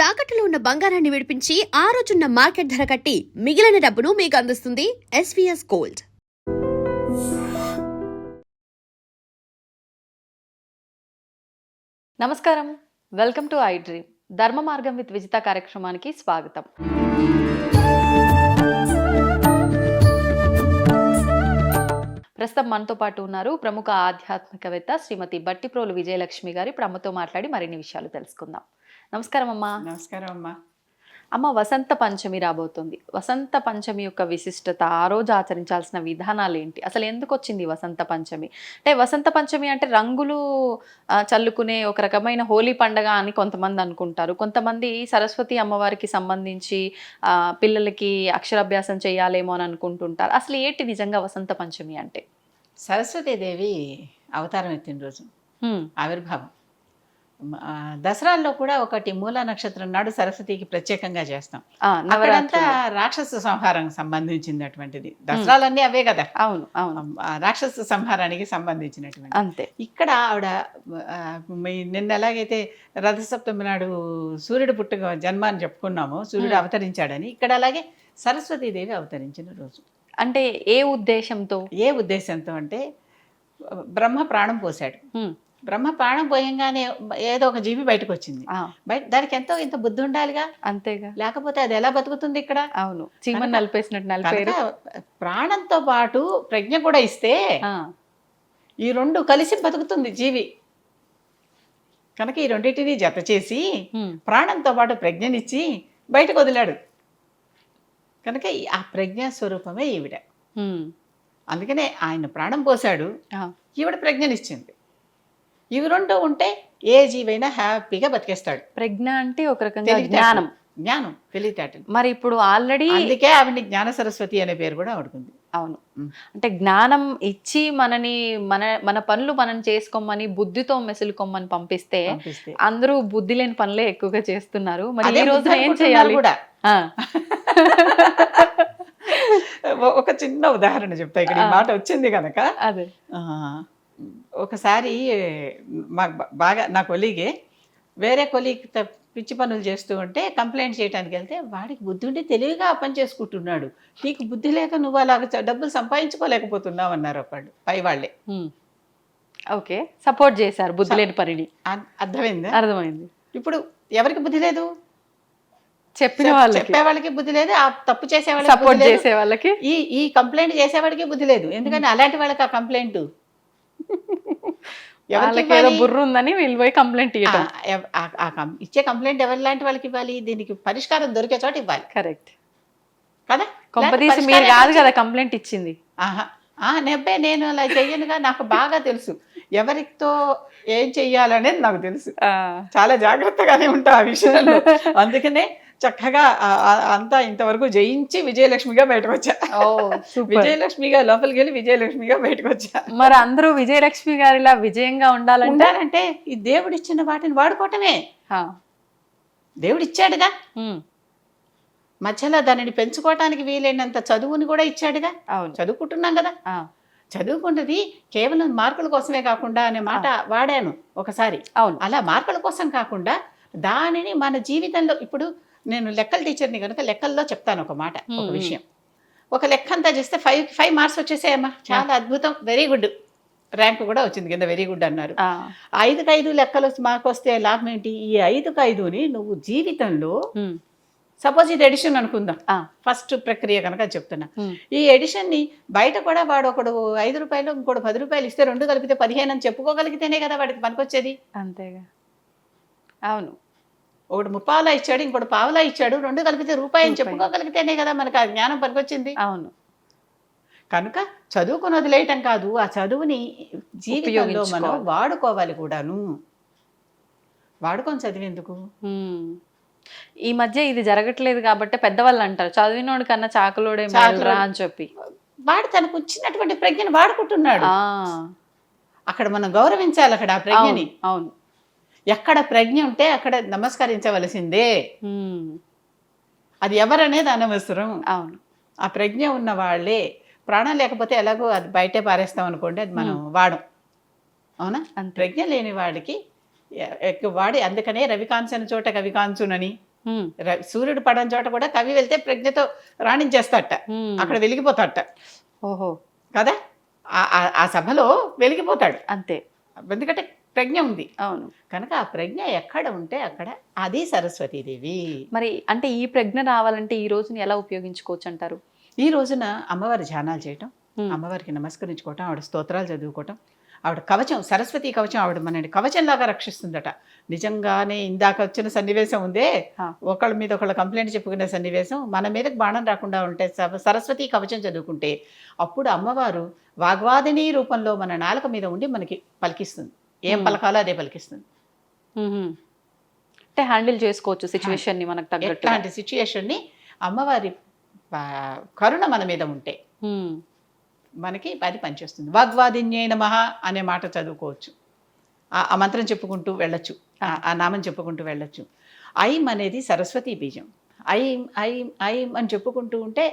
తాకట్టులో ఉన్న బంగారాన్ని విడిపించి ఆ రోజున్న మార్కెట్ ధర కట్టి మిగిలిన డబ్బును మీకు అందిస్తుంది ఎస్వీఎస్ గోల్డ్. నమస్కారం, వెల్కమ్ టు ఐ డ్రీమ్. ధర్మ మార్గం విత్ విజిత కార్యక్రమానికి స్వాగతం. ప్రస్తుతం మనతో పాటు ఉన్నారు ప్రముఖ ఆధ్యాత్మికవేత్త శ్రీమతి బట్టిప్రోలు విజయలక్ష్మి గారు. ఇప్పుడు అమ్మతో మాట్లాడి మరిన్ని విషయాలు తెలుసుకుందాం. నమస్కారం అమ్మా. నమస్కారం అమ్మా. అమ్మ, వసంత పంచమి రాబోతుంది. వసంత పంచమి యొక్క విశిష్టత, ఆ రోజు ఆచరించాల్సిన విధానాలు ఏంటి, అసలు ఎందుకు వచ్చింది వసంత పంచమి? అంటే వసంత పంచమి అంటే రంగులు చల్లుకునే ఒక రకమైన హోలీ పండగ అని కొంతమంది అనుకుంటారు. కొంతమంది సరస్వతి అమ్మవారికి సంబంధించి పిల్లలకి అక్షరాభ్యాసం చేయాలేమో అని అనుకుంటుంటారు. అసలు ఏంటి నిజంగా వసంత పంచమి అంటే? సరస్వతీదేవి అవతారం ఎత్తిన రోజు, ఆవిర్భావం. దసరాల్లో కూడా ఒకటి మూలా నక్షత్రం నాడు సరస్వతికి ప్రత్యేకంగా చేస్తాం. అక్కడంతా రాక్షస సంహారం సంబంధించినటువంటిది. దసరాలన్నీ అవే కదా. అవును అవును, రాక్షస సంహారానికి సంబంధించినటువంటి. అంతే. ఇక్కడ ఆవిడ నిన్న ఎలాగైతే రథసప్తమి నాడు సూర్యుడు పుట్టుక జన్మ అని చెప్పుకున్నామో, సూర్యుడు అవతరించాడని, ఇక్కడ అలాగే సరస్వతీదేవి అవతరించిన రోజు. అంటే ఏ ఉద్దేశంతో? ఏ ఉద్దేశంతో అంటే బ్రహ్మ ప్రాణం పోశాడు. బ్రహ్మ ప్రాణం పోయంగానే ఏదో ఒక జీవి బయటకు వచ్చింది. దానికి ఎంతో ఇంత బుద్ధి ఉండాలిగా. అంతేగా, లేకపోతే అది ఎలా బతుకుతుంది ఇక్కడ? అవును, చీమని నలిపేసినట్టు నలిపేరు. ప్రాణంతో పాటు ప్రజ్ఞ కూడా ఇస్తే ఈ రెండు కలిసి బతుకుతుంది జీవి. కనుక ఈ రెండింటిని జత చేసి ప్రాణంతో పాటు ప్రజ్ఞనిచ్చి బయటకు వదిలాడు. కనుక ఆ ప్రజ్ఞా స్వరూపమే ఈవిడ. అందుకనే ఆయన ప్రాణం పోశాడు, ఈవిడ ప్రజ్ఞనిచ్చింది. ఇవి రెండు ఉంటే ఏ జీవైనా హ్యాపీగా బతికేస్తాడు. ప్రజ్ఞ అంటే ఒక రకంగా జ్ఞానం, జ్ఞానం, తెలివితేటలు. మరి ఇప్పుడు ఆల్రెడీ అందుకే ఆవిడ జ్ఞాన సరస్వతి అనే పేరు కూడా ఆవిడకుంది. అవును, అంటే జ్ఞానం ఇచ్చి మనని మన పనులు మనం చేసుకోమని, బుద్ధితో మెసులుకోమని పంపిస్తే అందరూ బుద్ధి లేని పనులే ఎక్కువగా చేస్తున్నారు. మరి ఈ రోజు ఏం చేయాలి కూడా? ఒక చిన్న ఉదాహరణ చెప్తా, ఇక్కడ ఈ మాట వచ్చింది కనుక. అదే, ఒకసారి బాగా నా కొలీగే వేరే కొలీగ్ పిచ్చి పనులు చేస్తూ ఉంటే కంప్లైంట్ చేయడానికి వెళ్తే, వాడికి బుద్ధి ఉండి తెలివిగా ఆ పని చేసుకుంటున్నాడు, నీకు బుద్ధి లేక నువ్వు అలాగ డబ్బులు సంపాదించుకోలేకపోతున్నావు అన్నారు ఒకళ్ళు, పై వాళ్ళే. ఓకే, సపోర్ట్ చేశారు బుద్ధి లేని పనిని. అర్థమైంది? అర్థమైంది. ఇప్పుడు ఎవరికి బుద్ధి లేదు? చెప్పే వాళ్ళకి బుద్ధి లేదు, ఆ తప్పు చేసే వాళ్ళకి, సపోర్ట్ చేసే వాళ్ళకి, ఈ కంప్లైంట్ చేసేవాడికి బుద్ధి లేదు. ఎందుకంటే అలాంటి వాళ్ళకి ఆ కంప్లైంట్ బుర్ర ఉందని వీళ్ళు పోయి కంప్లైంట్ ఇచ్చే కంప్లైంట్ ఎవరి లాంటి వాళ్ళకి ఇవ్వాలి? దీనికి పరిష్కారం దొరికే చోట ఇవ్వాలి. కరెక్ట్ కదా. కొంపదీసి మీరు కాదు కదా కంప్లైంట్ ఇచ్చింది. నెబ్బే నేను అలా చెయ్యనుగా, నాకు బాగా తెలుసు ఎవరితో ఏం చెయ్యాలనేది నాకు తెలుసు. చాలా జాగ్రత్తగానే ఉంటా ఆ విషయంలో. అందుకనే చక్కగా అంతా ఇంతవరకు జయించి విజయలక్ష్మిగా బయటకు వచ్చా. విజయలక్ష్మిగా లోపలికి వెళ్ళి విజయలక్ష్మిగా బయటకు వచ్చా. మరి అందరూ విజయలక్ష్మి గారిలా విజయంగా ఉండాలంటే ఈ దేవుడిచ్చిన వాటిని వాడుకోవటమే. దేవుడిచ్చాడుగా, మధ్యలో దానిని పెంచుకోవటానికి వీలైనంత చదువుని కూడా ఇచ్చాడుగా. చదువుకుంటున్నాం కదా. చదువుకున్నది కేవలం మార్కుల కోసమే కాకుండా అనే మాట వాడాను ఒకసారి. అలా మార్కుల కోసం కాకుండా దానిని మన జీవితంలో, ఇప్పుడు నేను లెక్కల టీచర్ని కనుక లెక్కల్లో చెప్తాను ఒక మాట, ఒక విషయం. ఒక లెక్క అంతా చేస్తే 5 మార్క్స్ వచ్చేసాయమ్మా, చాలా అద్భుతం, వెరీ గుడ్, ర్యాంక్ కూడా వచ్చింది కింద, వెరీ గుడ్ అన్నారు. 5కి 5 లెక్కలు మార్క్ వస్తే లాభం ఏంటి? ఈ 5కి 5ని నువ్వు జీవితంలో, సపోజ్ ఇది ఎడిషన్ అనుకుందాం, ఫస్ట్ ప్రక్రియ కనుక చెప్తున్నా, ఈ ఎడిషన్ ని బయట కూడా వాడు ఒకడు 5 రూపాయలు ఇంకోటి 10 రూపాయలు ఇస్తే 2 కలిపితే 15 అని చెప్పుకోగలిగితేనే కదా వాడికి పనికొచ్చేది. అంతేగా. అవును, ఒకటి 30 పావలా ఇచ్చాడు, ఇంకోటి పావలా ఇచ్చాడు, 2 కలిపితే రూపాయి అని చెప్పుకోగలిగితేనే కదా మనకు ఆ జ్ఞానం పనికొచ్చింది. అవును. కనుక చదువుకుని వదిలేయటం కాదు, ఆ చదువుని జీవితంలో మనం వాడుకోవాలి కూడాను. వాడుకొని చదివేందుకు? ఈ మధ్య ఇది జరగట్లేదు కాబట్టి పెద్దవాళ్ళు అంటారు, చదివినోడు కన్నా చాకలోడే మేలురా అని చెప్పి. వాడు తనకు వచ్చినటువంటి ప్రజ్ఞని వాడుకుంటున్నాడు. అక్కడ మనం గౌరవించాలి అక్కడ ఆ ప్రజ్ఞని. అవును, ఎక్కడ ప్రజ్ఞ ఉంటే అక్కడ నమస్కరించవలసిందే. అది ఎవరనేది అనవసరం. అవును, ఆ ప్రజ్ఞ ఉన్న వాళ్ళే. ప్రాణం లేకపోతే ఎలాగో అది బయటే పారేస్తాం అనుకోండి, అది మనం వాడం. అవునా? ప్రజ్ఞ లేని వాడికి వాడి, అందుకనే రవికాంచన చోట కవికాంచునని సూర్యుడు పడని చోట కూడా కవి వెళ్తే ప్రజ్ఞతో రాణించేస్తాట, అక్కడ వెలిగిపోతాట. ఓహో కదా, ఆ సభలో వెలిగిపోతాడు అంతే, ఎందుకంటే ప్రజ్ఞ ఉంది. అవును. కనుక ఆ ప్రజ్ఞ ఎక్కడ ఉంటే అక్కడ అది సరస్వతీదేవి. మరి అంటే ఈ ప్రజ్ఞ రావాలంటే ఈ రోజుని ఎలా ఉపయోగించుకోవచ్చు అంటారు? ఈ రోజున అమ్మవారి ధ్యానాలు చేయటం, అమ్మవారికి నమస్కరించుకోవటం, ఆవిడ స్తోత్రాలు చదువుకోవటం, ఆవిడ కవచం, సరస్వతి కవచం ఆవిడ మనని కవచంలాగా రక్షిస్తుందట. నిజంగానే ఇందాక వచ్చిన సన్నివేశం ఉందే, ఒకళ్ళ మీద ఒకళ్ళ కంప్లైంట్ చెప్పుకునే సన్నివేశం, మన మీదకి బాణం రాకుండా ఉంటే సరస్వతి కవచం చదువుకుంటే అప్పుడు అమ్మవారు వాగ్వాదిని రూపంలో మన నాలుక మీద ఉండి మనకి పలికిస్తుంది. ఏం పలకాలో అదే పలికిస్తుంది. అంటే హ్యాండిల్ చేసుకోవచ్చు సిచ్యువేషన్ని మనకు తగ్గట్టు. ఇట్లాంటి సిచ్యుయేషన్ని అమ్మవారి కరుణ మన మీద ఉంటే మనకి అది పనిచేస్తుంది. వాగ్వాదిన్యై నమః అనే మాట చదువుకోవచ్చు, ఆ మంత్రం చెప్పుకుంటూ వెళ్ళొచ్చు, ఆ నామం చెప్పుకుంటూ వెళ్ళొచ్చు. ఐం అనేది సరస్వతి బీజం. ఐం ఐం ఐం అని చెప్పుకుంటూ ఉంటే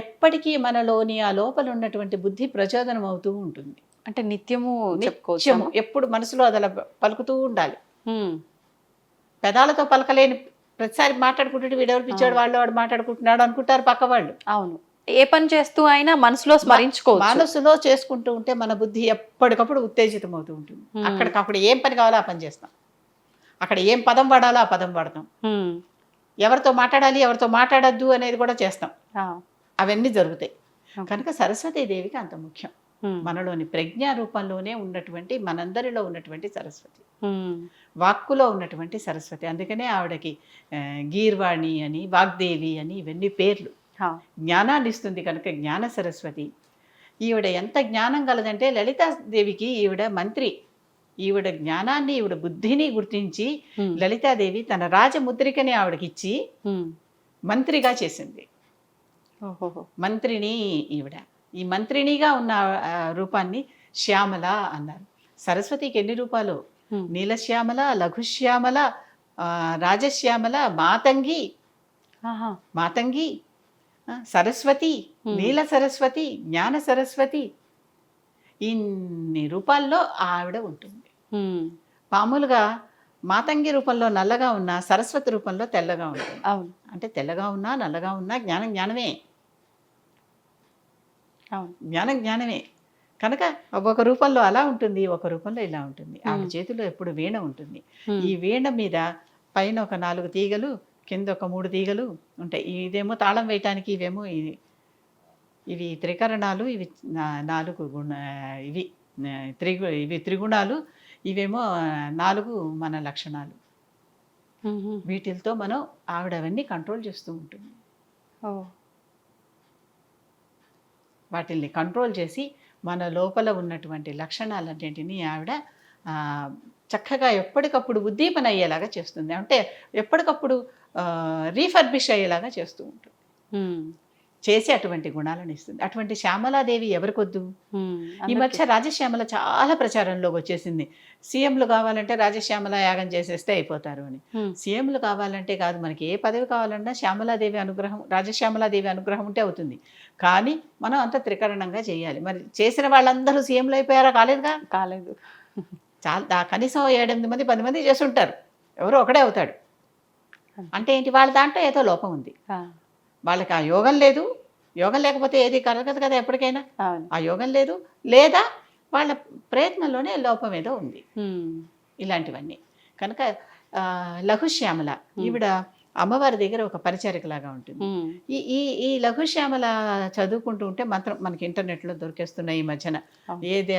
ఎప్పటికీ మనలోని ఆ లోపల ఉన్నటువంటి బుద్ధి ప్రచోదనం అవుతూ ఉంటుంది. అంటే నిత్యము చెప్పుకోవచ్చు, నిత్యము ఎప్పుడు మనసులో అది అలా పలుకుతూ ఉండాలి. పెదాలతో పలకలేని ప్రతిసారి మాట్లాడుకుంటుంటే వీడెవరు పిచ్చాడు, వాడు మాట్లాడుకుంటున్నాడు అనుకుంటారు పక్క వాళ్ళు. అవును, ఏ పని చేస్తూ అయినా మనసులో స్మరించుకోవచ్చు. మనసులో చేసుకుంటూ ఉంటే మన బుద్ధి ఎప్పటికప్పుడు ఉత్తేజితం అవుతూ ఉంటుంది. అక్కడికప్పుడు ఏం పని కావాలో ఆ పని చేస్తాం, అక్కడ ఏం పదం వాడాలో ఆ పదం వాడతాం, ఎవరితో మాట్లాడాలి ఎవరితో మాట్లాడద్దు అనేది కూడా చేస్తాం, అవన్నీ జరుగుతాయి. కనుక సరస్వతీదేవికి అంత ముఖ్యం. మనలోని ప్రజ్ఞా రూపంలోనే ఉన్నటువంటి, మనందరిలో ఉన్నటువంటి సరస్వతి, వాక్కులో ఉన్నటువంటి సరస్వతి. అందుకనే ఆవిడకి గీర్వాణి అని, వాగ్దేవి అని ఇవన్నీ పేర్లు. జ్ఞానాన్ని ఇస్తుంది కనుక జ్ఞాన సరస్వతి. ఈవిడ ఎంత జ్ఞానం కలదంటే లలితాదేవికి ఈవిడ మంత్రి. ఈవిడ జ్ఞానాన్ని, ఈవిడ బుద్ధిని గుర్తించి లలితాదేవి తన రాజముద్రికని ఆవిడకిచ్చి మంత్రిగా చేసింది. మంత్రిని ఈవిడ. ఈ మంత్రినిగా ఉన్న రూపాన్ని శ్యామల అన్నారు. సరస్వతికి ఎన్ని రూపాలు? నీలశ్యామల, లఘుశ్యామల, రాజశ్యామల, మాతంగి, మాతంగి, సరస్వతి, నీల సరస్వతి, జ్ఞాన సరస్వతి, ఇన్ని రూపాల్లో ఆవిడ ఉంటుంది. మామూలుగా మాతంగి రూపంలో నల్లగా ఉన్న, సరస్వతి రూపంలో తెల్లగా ఉంటుంది. అవును, అంటే తెల్లగా ఉన్నా నల్లగా ఉన్నా జ్ఞానం జ్ఞానమే, జ్ఞానం జ్ఞానమే. కనుక ఒక రూపంలో అలా ఉంటుంది, ఒక రూపంలో ఇలా ఉంటుంది. ఆవిడ చేతిలో ఎప్పుడు వీణ ఉంటుంది. ఈ వీణ మీద పైన ఒక 4 తీగలు, కింద ఒక 3 తీగలు ఉంటాయి. ఇదేమో తాళం వేయటానికి, ఇవేమో ఇవి త్రికరణాలు, ఇవి 4 ఇవి త్రిగుణాలు, ఇవేమో 4 మన లక్షణాలు. వీటితో మనం ఆవిడ అవన్నీ కంట్రోల్ చేస్తూ ఉంటుంది. వాటిల్ని కంట్రోల్ చేసి మన లోపల ఉన్నటువంటి లక్షణాలన్నింటినీ ఆవిడ చక్కగా ఎప్పటికప్పుడు ఉద్దీపన అయ్యేలాగా చేస్తుంది. అంటే ఎప్పటికప్పుడు రీఫర్బిష్ అయ్యేలాగా చేస్తూ ఉంటుంది. చేసి అటువంటి గుణాలను ఇస్తుంది. అటువంటి శ్యామలాదేవి ఎవరికొద్దు? ఈ మధ్య రాజశ్యామల చాలా ప్రచారంలోకి వచ్చేసింది. సీఎంలు కావాలంటే రాజశ్యామల యాగం చేసేస్తే అయిపోతారు అని. సీఎంలు కావాలంటే కాదు, మనకి ఏ పదవి కావాలన్నా శ్యామలాదేవి అనుగ్రహం, రాజశ్యామలాదేవి అనుగ్రహం ఉంటే అవుతుంది. కానీ మనం అంత త్రికరణంగా చేయాలి. మరి చేసిన వాళ్ళందరూ సీఎంలు అయిపోయారా? కాలేదుగా, కాలేదు. చాలా కనీసం 7-8 మంది 10 మంది చేసి ఉంటారు, ఎవరో ఒకడే అవుతాడు. అంటే ఏంటి? వాళ్ళ దాంట్లో ఏదో లోపం ఉంది, వాళ్ళకి ఆ యోగం లేదు. యోగం లేకపోతే ఏది కలగదు కదా ఎప్పటికైనా. ఆ యోగం లేదు, లేదా వాళ్ళ ప్రయత్నంలోనే లోపం ఏదో ఉంది. ఇలాంటివన్నీ. కనుక లఘుశ్యామల ఈవిడ అమ్మవారి దగ్గర ఒక పరిచారికలాగా ఉంటుంది. ఈ లఘుశ్యామల చదువుకుంటూ ఉంటే మంత్రం మనకి ఇంటర్నెట్లో దొరికేస్తున్నాయి ఈ మధ్యన. ఏది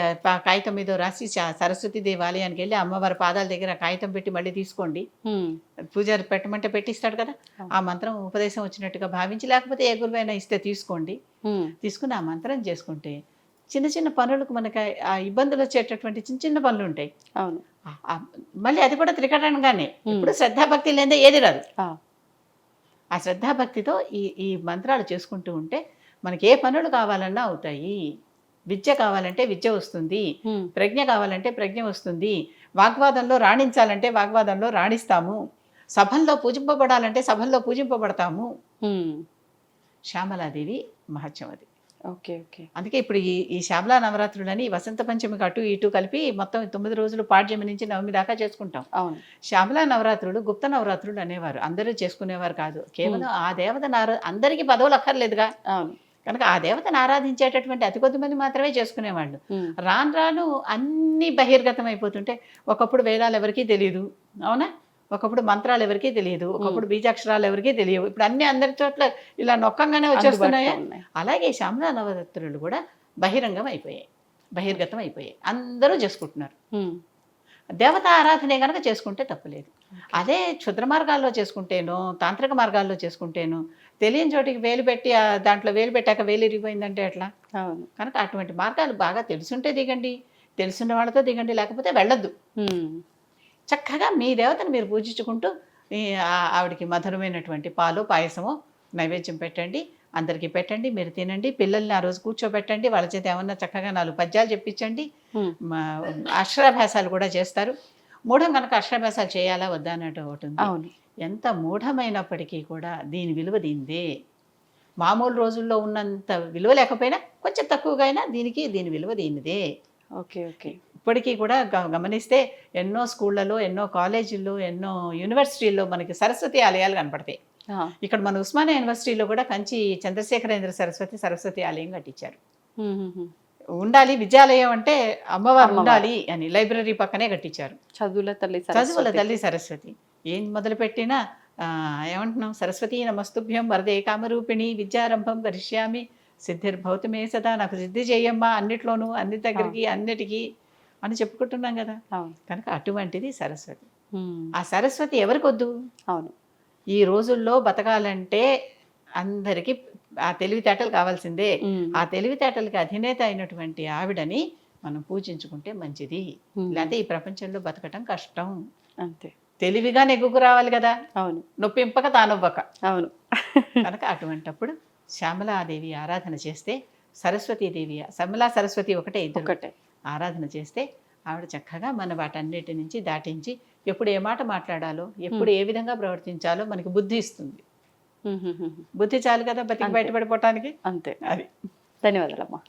కాగితం మీద రాసి సరస్వతి దేవాలయానికి వెళ్ళి అమ్మవారి పాదాల దగ్గర కాగితం పెట్టి మళ్ళీ తీసుకోండి, పూజారి పెట్టమంటే పెట్టిస్తాడు కదా, ఆ మంత్రం ఉపదేశం వచ్చినట్టుగా భావించి, లేకపోతే ఏ గురువైనా ఇస్తే తీసుకోండి, తీసుకుని ఆ మంత్రం చేసుకుంటే చిన్న చిన్న పనులకు మనకి ఆ ఇబ్బందులు వచ్చేటటువంటి చిన్న చిన్న పనులు ఉంటాయి. అవును, మళ్ళీ అది కూడా ఇప్పుడు శ్రద్ధాభక్తి లేదా ఏది రాదు. ఆ శ్రద్ధాభక్తితో ఈ మంత్రాలు చేసుకుంటూ ఉంటే మనకి ఏ పనులు కావాలన్నా అవుతాయి. విద్య కావాలంటే విద్య వస్తుంది, ప్రజ్ఞ కావాలంటే ప్రజ్ఞ వస్తుంది, వాగ్వాదంలో రాణించాలంటే వాగ్వాదంలో రాణిస్తాము, సభల్లో పూజింపబడాలంటే సభల్లో పూజింపబడతాము. శ్యామలాదేవి మహత్యం అది. Okay okay. అందుకే ఇప్పుడు ఈ శ్యామలా నవరాత్రులని వసంత పంచమికి అటు ఇటు కలిపి మొత్తం 9 రోజులు పాడ్యమి నుంచి నవమి దాకా చేసుకుంటాం. అవును. శ్యామలా నవరాత్రులు గుప్త నవరాత్రులు అనేవారు. అందరూ చేసుకునేవారు కాదు. కేవలం ఆ దేవతను అందరికీ పదవులు అక్కర్లేదుగా. అవును. కనుక ఆ దేవతను ఆరాధించేటటువంటి అతి కొద్ది మంది మాత్రమే చేసుకునేవాళ్ళు. రాను రాను అన్నీ బహిర్గతం అయిపోతుంటే ఒకప్పుడు వేదాలు ఎవరికీ తెలియదు, అవునా? ఒకప్పుడు మంత్రాలు ఎవరికీ తెలియదు, ఒకప్పుడు బీజాక్షరాలు ఎవరికీ తెలియవు. ఇప్పుడు అన్ని అందరి చోట్ల ఇలా నొక్కంగానే వచ్చేస్తున్నాయి. అలాగే శ్యామలా నవరాత్రులు కూడా బహిర్గతం అయిపోయాయి, అందరూ చేసుకుంటున్నారు. దేవతా ఆరాధనే కనుక చేసుకుంటే తప్పులేదు. అదే క్షుద్ర మార్గాల్లో చేసుకుంటేనో తాంత్రిక మార్గాల్లో చేసుకుంటేనో తెలియని చోటికి వేలు పెట్టి దాంట్లో వేలు పెట్టాక వేలు ఇరిగిపోయిందంటే ఎట్లా? కనుక అటువంటి మార్గాలు బాగా తెలుసుంటే దిగండి, తెలుసున్న వాళ్ళతో దిగండి, లేకపోతే వెళ్ళొద్దు. చక్కగా మీ దేవతను మీరు పూజించుకుంటూ ఆవిడకి మధురమైనటువంటి పాలు పాయసమో నైవేద్యం పెట్టండి, అందరికీ పెట్టండి, మీరు తినండి. పిల్లల్ని ఆ రోజు కూర్చోబెట్టండి, వాళ్ళ చేత ఏమన్నా చక్కగా 4 పద్యాలు చెప్పించండి. అక్షరాభ్యాసాలు కూడా చేస్తారు. మూఢం కనుక అక్షరాభ్యాసాలు చేయాలా వద్దా అన్నట్టు ఒకటి ఉంది. ఎంత మూఢమైనప్పటికీ కూడా దీని విలువ దీనిదే. మామూలు రోజుల్లో ఉన్నంత విలువ లేకపోయినా కొంచెం తక్కువగా అయినా దీని విలువ దీనిదే. Okay okay. ఇప్పటికీ కూడా గమనిస్తే ఎన్నో స్కూళ్ళలో, ఎన్నో కాలేజీల్లో, ఎన్నో యూనివర్సిటీల్లో మనకి సరస్వతి ఆలయాలు కనపడతాయి. ఇక్కడ మన ఉస్మానియా యూనివర్సిటీలో కూడా కంచి చంద్రశేఖరేంద్ర సరస్వతి ఆలయం కట్టించారు. ఉండాలి విద్యాలయం అంటే అమ్మవారు ఉండాలి అని లైబ్రరీ పక్కనే కట్టించారు. చదువుల తల్లి సరస్వతి. ఏం మొదలుపెట్టినా ఏమంటున్నాం, సరస్వతీ నమస్తుభ్యం వరదే కామరూపిణి విద్యారంభం కరిష్యామి సిద్ధిర్భౌతమే సదా, నాకు సిద్ధి చేయమ్మా అన్నిట్లోనూ, అన్ని దగ్గరికి, అన్నిటికీ అని చెప్పుకుంటున్నాం కదా. కనుక అటువంటిది సరస్వతి. ఆ సరస్వతి ఎవరికి వద్దు? అవును. ఈ రోజుల్లో బతకాలంటే అందరికీ ఆ తెలివితేటలు కావాల్సిందే. ఆ తెలివితేటలకి అధినేత అయినటువంటి ఆవిడని మనం పూజించుకుంటే మంచిది. లేకపోతే ఈ ప్రపంచంలో బతకటం కష్టం. అంతే. తెలివిగా నెగ్గుకు రావాలి కదా. అవును. నొప్పింపక తానొవ్వక. అవును. కనుక అటువంటప్పుడు శ్యామలాదేవి ఆరాధన చేస్తే, సరస్వతీదేవి, సరస్వతి ఒకటే ఆరాధన చేస్తే ఆవిడ చక్కగా మన వాటన్నిటి నుంచి దాటించి ఎప్పుడు ఏ మాట మాట్లాడాలో, ఎప్పుడు ఏ విధంగా ప్రవర్తించాలో మనకి బుద్ధి ఇస్తుంది. బుద్ధి చాలు కదా బతికి బయటపడిపోవటానికి. అంతే. అది. ధన్యవాదాలమ్మా.